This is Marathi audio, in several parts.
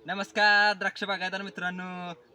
नमस्कार द्राक्ष बागायतदार मित्रांनो.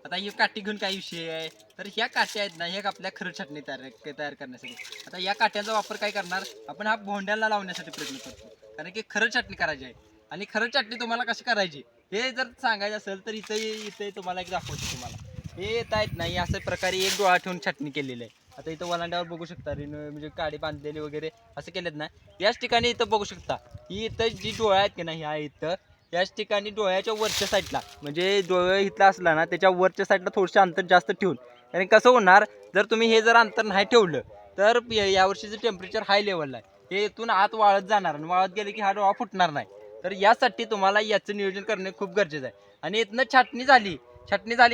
आता ही काठी घेऊन काय विषय आहे, तर ह्या काठ्या आहेत ना, हे आपल्या खरड चटणी तयार करण्यासाठी. आता या काठ्यांचा वापर काय करणार आपण, हा भोंड्याला लावण्यासाठी प्रयत्न करतो, कारण की खरड चटणी करायची आहे. आणि खरड चटणी तुम्हाला कशी करायची हे जर सांगायचं असेल तर इथे इथे तुम्हाला एक दाखवतो. तुम्हाला हे येत आहेत नाही अशा प्रकारे एक डोळा ठेवून चटणी केलेली आहे. आता इथं वलांड्यावर बघू शकता, म्हणजे काडी बांधलेली वगैरे असं केलेत ना. याच ठिकाणी इथं बघू शकता, ही इथं जी डोळा आहेत की नाही, ह्या इथं याच ठिकाणी डोळ्याच्या वरच्या साईडला, म्हणजे डोळा इथला असला ना त्याच्या वरच्या साईडला थोडंसं अंतर जास्त ठेवून. कारण कसं होणार, जर तुम्ही हे जर अंतर नाही ठेवलं तर यावर्षीचं टेम्परेचर हाय लेवलला आहे, हे इथून आत वाळत जाणार आणि वाळत गेले की हा डोळा फुटणार नाही. तर यासाठी तुम्हाला याचं नियोजन करणे खूप गरजेचं आहे. आणि इथनं छाटणी झाली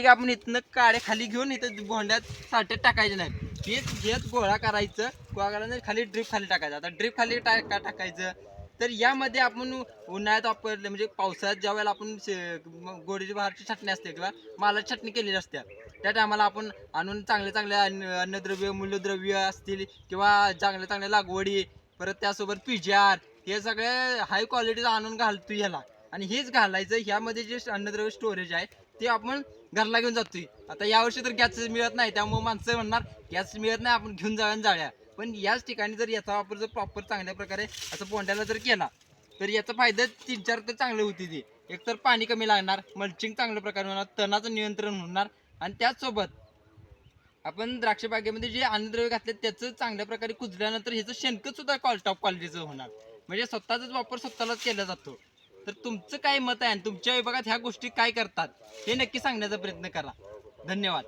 की आपण इथनं काड्या खाली घेऊन इथं भोंड्यात साठ्यात टाकायचे नाहीत. हेच गोळा करायचं, गोळा करायचं खाली ड्रीप खाली टाकायचं. आता ड्रीप खाली टाकायचं, तर यामध्ये आपण उन्हाळ्यात वापरले, म्हणजे पावसाळ्यात ज्या वेळेला आपण गोडीची बहारची चटणी असते किंवा मालाची चटणी केलेली असते, त्या टायमाला आपण आणून चांगले चांगले अन्नद्रव्य मूल्यद्रव्य असतील किंवा चांगल्या चांगल्या लागवडी, परत त्यासोबत पिजार, हे सगळे हाय क्वालिटीचं आणून घालतो ह्याला. आणि हेच घालायचं, ह्यामध्ये जे अन्नद्रव्य स्टोरेज आहे ते आपण घरला घेऊन जातोय. आता यावर्षी तर गॅस मिळत नाही, त्यामुळे माणसं म्हणणार गॅस मिळत नाही, आपण घेऊन जाऊया जाळ्या. पण याच ठिकाणी जर याचा वापर जर प्रॉपर चांगल्या प्रकारे असं पोंड्याला जर केला तर याचा फायदा 3-4 तर चांगले होते. ते एकतर पाणी कमी लागणार, मल्चिंग चांगल्या प्रकारे होणार, तणाचं नियंत्रण होणार. आणि त्याचसोबत आपण द्राक्ष बागेमध्ये जे अन्नद्रव्य घातले त्याचं चांगल्या प्रकारे कुजल्यानंतर ह्याचं शेणखत सुद्धा टॉप क्वालिटीचं होणार. म्हणजे स्वतःचाच वापर स्वतःलाच केला जातो. तर तुमचं काय मत आहे आणि तुमच्या विभागात ह्या गोष्टी काय करतात हे नक्की सांगण्याचा प्रयत्न करा. धन्यवाद.